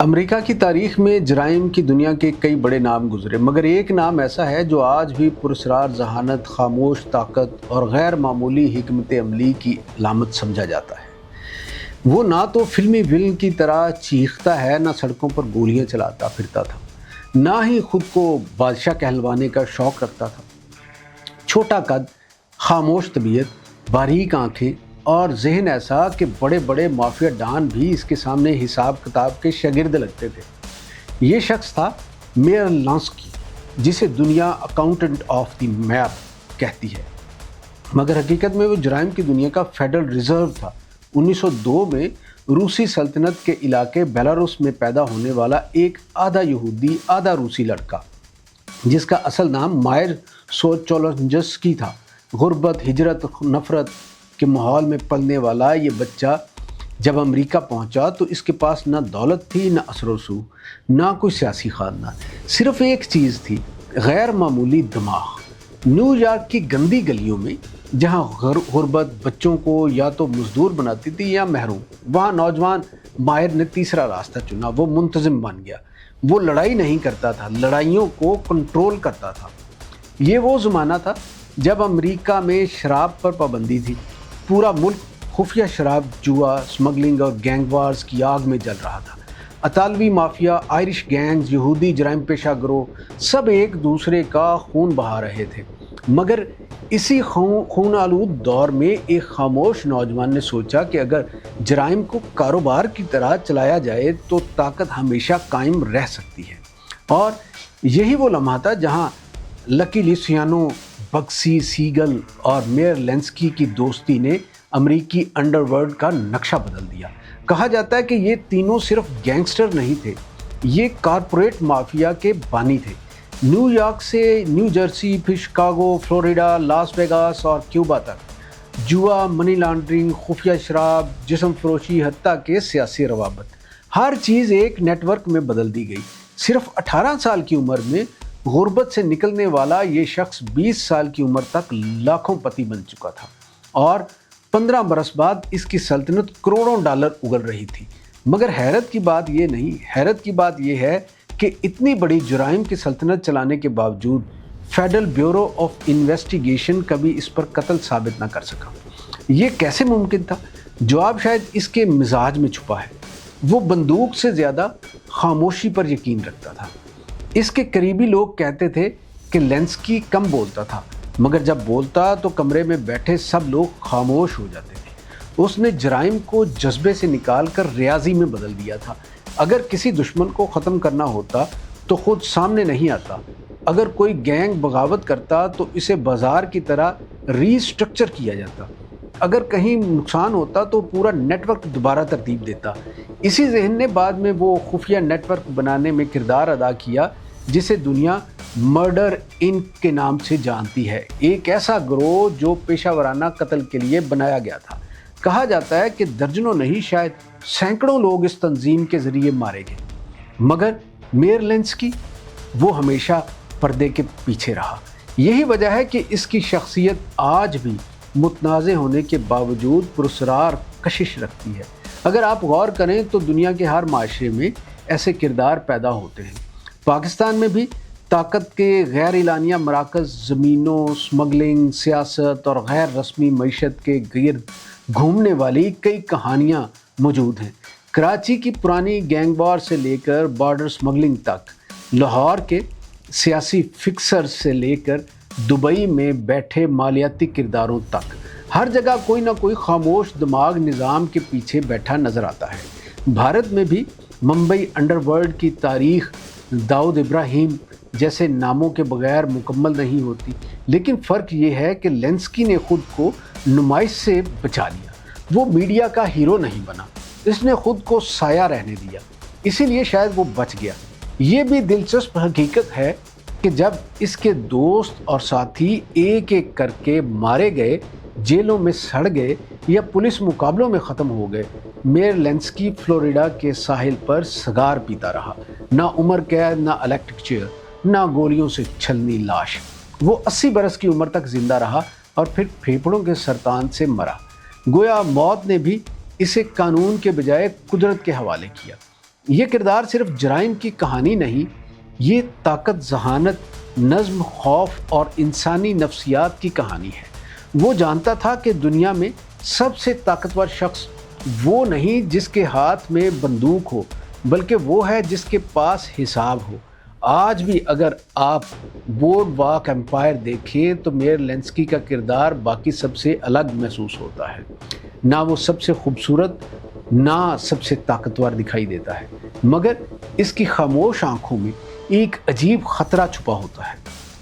امریکہ کی تاریخ میں جرائم کی دنیا کے کئی بڑے نام گزرے، مگر ایک نام ایسا ہے جو آج بھی پراسرار ذہانت، خاموش طاقت اور غیر معمولی حکمت عملی کی علامت سمجھا جاتا ہے۔ وہ نہ تو فلمی ولن کی طرح چیختا ہے، نہ سڑکوں پر گولیاں چلاتا پھرتا تھا، نہ ہی خود کو بادشاہ کہلوانے کا شوق رکھتا تھا۔ چھوٹا قد، خاموش طبیعت، باریک آنکھیں اور ذہن ایسا کہ بڑے بڑے مافیا ڈان بھی اس کے سامنے حساب کتاب کے شاگرد لگتے تھے۔ یہ شخص تھا میئر لینسکی، جسے دنیا اکاؤنٹنٹ آف دی میئر کہتی ہے، مگر حقیقت میں وہ جرائم کی دنیا کا فیڈرل ریزرو تھا۔ 1902 میں روسی سلطنت کے علاقے بیلاروس میں پیدا ہونے والا ایک آدھا یہودی آدھا روسی لڑکا، جس کا اصل نام مائر سوچولنجسکی تھا، غربت، ہجرت، نفرت کے ماحول میں پلنے والا یہ بچہ جب امریکہ پہنچا تو اس کے پاس نہ دولت تھی، نہ اثر و رسوخ، نہ کوئی سیاسی خاندان، صرف ایک چیز تھی: غیر معمولی دماغ۔ نیو یارک کی گندی گلیوں میں جہاں غربت بچوں کو یا تو مزدور بناتی تھی یا محروم، وہاں نوجوان مائر نے تیسرا راستہ چنا۔ وہ منتظم بن گیا۔ وہ لڑائی نہیں کرتا تھا، لڑائیوں کو کنٹرول کرتا تھا۔ یہ وہ زمانہ تھا جب امریکہ میں شراب پر پابندی تھی۔ پورا ملک خفیہ شراب، جوا، اسمگلنگ اور گینگ وارز کی آگ میں جل رہا تھا۔ اطالوی مافیا، آئرش گینگز، یہودی جرائم پیشہ گروہ، سب ایک دوسرے کا خون بہا رہے تھے۔ مگر اسی خون آلود دور میں ایک خاموش نوجوان نے سوچا کہ اگر جرائم کو کاروبار کی طرح چلایا جائے تو طاقت ہمیشہ قائم رہ سکتی ہے۔ اور یہی وہ لمحہ تھا جہاں لکی لوسیانو، بگسی سیگل اور میئر لینسکی کی دوستی نے امریکی انڈر ورلڈ کا نقشہ بدل دیا۔ کہا جاتا ہے کہ یہ تینوں صرف گینگسٹر نہیں تھے، یہ کارپوریٹ مافیا کے بانی تھے۔ نیو یارک سے نیو جرسی، پھر شکاگو، فلوریڈا، لاس ویگاس اور کیوبا تک، جوا، منی لانڈرنگ، خفیہ شراب، جسم فروشی، حتیٰ کہ سیاسی روابط، ہر چیز ایک نیٹ ورک میں بدل دی گئی۔ صرف 18 سال کی عمر میں غربت سے نکلنے والا یہ شخص 20 سال کی عمر تک لاکھوں پتی بن چکا تھا، اور 15 برس بعد اس کی سلطنت کروڑوں ڈالر اگل رہی تھی۔ مگر حیرت کی بات یہ نہیں، حیرت کی بات یہ ہے کہ اتنی بڑی جرائم کی سلطنت چلانے کے باوجود فیڈرل بیورو آف انویسٹیگیشن کبھی اس پر قتل ثابت نہ کر سکا۔ یہ کیسے ممکن تھا؟ جواب شاید اس کے مزاج میں چھپا ہے۔ وہ بندوق سے زیادہ خاموشی پر یقین رکھتا تھا۔ اس کے قریبی لوگ کہتے تھے کہ لینسکی کم بولتا تھا، مگر جب بولتا تو کمرے میں بیٹھے سب لوگ خاموش ہو جاتے تھے۔ اس نے جرائم کو جذبے سے نکال کر ریاضی میں بدل دیا تھا۔ اگر کسی دشمن کو ختم کرنا ہوتا تو خود سامنے نہیں آتا۔ اگر کوئی گینگ بغاوت کرتا تو اسے بازار کی طرح ری اسٹرکچر کیا جاتا۔ اگر کہیں نقصان ہوتا تو پورا نیٹ ورک دوبارہ ترتیب دیتا۔ اسی ذہن نے بعد میں وہ خفیہ نیٹ ورک بنانے میں کردار ادا کیا جسے دنیا مرڈر انک کے نام سے جانتی ہے، ایک ایسا گروہ جو پیشہ ورانہ قتل کے لیے بنایا گیا تھا۔ کہا جاتا ہے کہ درجنوں نہیں، شاید سینکڑوں لوگ اس تنظیم کے ذریعے مارے گئے، مگر میئر لینسکی وہ ہمیشہ پردے کے پیچھے رہا۔ یہی وجہ ہے کہ اس کی شخصیت آج بھی متنازع ہونے کے باوجود پراسرار کشش رکھتی ہے۔ اگر آپ غور کریں تو دنیا کے ہر معاشرے میں ایسے کردار پیدا ہوتے ہیں۔ پاکستان میں بھی طاقت کے غیر اعلانیہ مراکز، زمینوں، اسمگلنگ، سیاست اور غیر رسمی معیشت کے گرد گھومنے والی کئی کہانیاں موجود ہیں۔ کراچی کی پرانی گینگ وار سے لے کر بارڈر اسمگلنگ تک، لاہور کے سیاسی فکسر سے لے کر دبئی میں بیٹھے مالیاتی کرداروں تک، ہر جگہ کوئی نہ کوئی خاموش دماغ نظام کے پیچھے بیٹھا نظر آتا ہے۔ بھارت میں بھی ممبئی انڈر ورلڈ کی تاریخ داؤد ابراہیم جیسے ناموں کے بغیر مکمل نہیں ہوتی، لیکن فرق یہ ہے کہ لینسکی نے خود کو نمائش سے بچا لیا۔ وہ میڈیا کا ہیرو نہیں بنا، اس نے خود کو سایہ رہنے دیا، اسی لیے شاید وہ بچ گیا۔ یہ بھی دلچسپ حقیقت ہے کہ جب اس کے دوست اور ساتھی ایک ایک کر کے مارے گئے، جیلوں میں سڑ گئے یا پولیس مقابلوں میں ختم ہو گئے، میئر لینسکی فلوریڈا کے ساحل پر سگار پیتا رہا۔ نہ عمر قید، نہ الیکٹرک چیئر، نہ گولیوں سے چھلنی لاش۔ وہ 80 برس کی عمر تک زندہ رہا اور پھر پھیپھڑوں کے سرطان سے مرا۔ گویا موت نے بھی اسے قانون کے بجائے قدرت کے حوالے کیا۔ یہ کردار صرف جرائم کی کہانی نہیں، یہ طاقت، ذہانت، نظم، خوف اور انسانی نفسیات کی کہانی ہے۔ وہ جانتا تھا کہ دنیا میں سب سے طاقتور شخص وہ نہیں جس کے ہاتھ میں بندوق ہو، بلکہ وہ ہے جس کے پاس حساب ہو۔ آج بھی اگر آپ بورڈ واک امپائر دیکھیں تو میئر لینسکی کا کردار باقی سب سے الگ محسوس ہوتا ہے۔ نہ وہ سب سے خوبصورت، نہ سب سے طاقتور دکھائی دیتا ہے، مگر اس کی خاموش آنکھوں میں ایک عجیب خطرہ چھپا ہوتا ہے،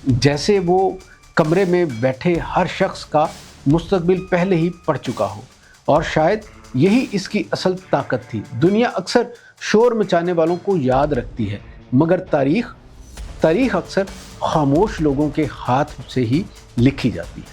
جیسے وہ کمرے میں بیٹھے ہر شخص کا مستقبل پہلے ہی پڑھ چکا ہو۔ اور شاید یہی اس کی اصل طاقت تھی۔ دنیا اکثر شور مچانے والوں کو یاد رکھتی ہے، مگر تاریخ اکثر خاموش لوگوں کے ہاتھ سے ہی لکھی جاتی ہے۔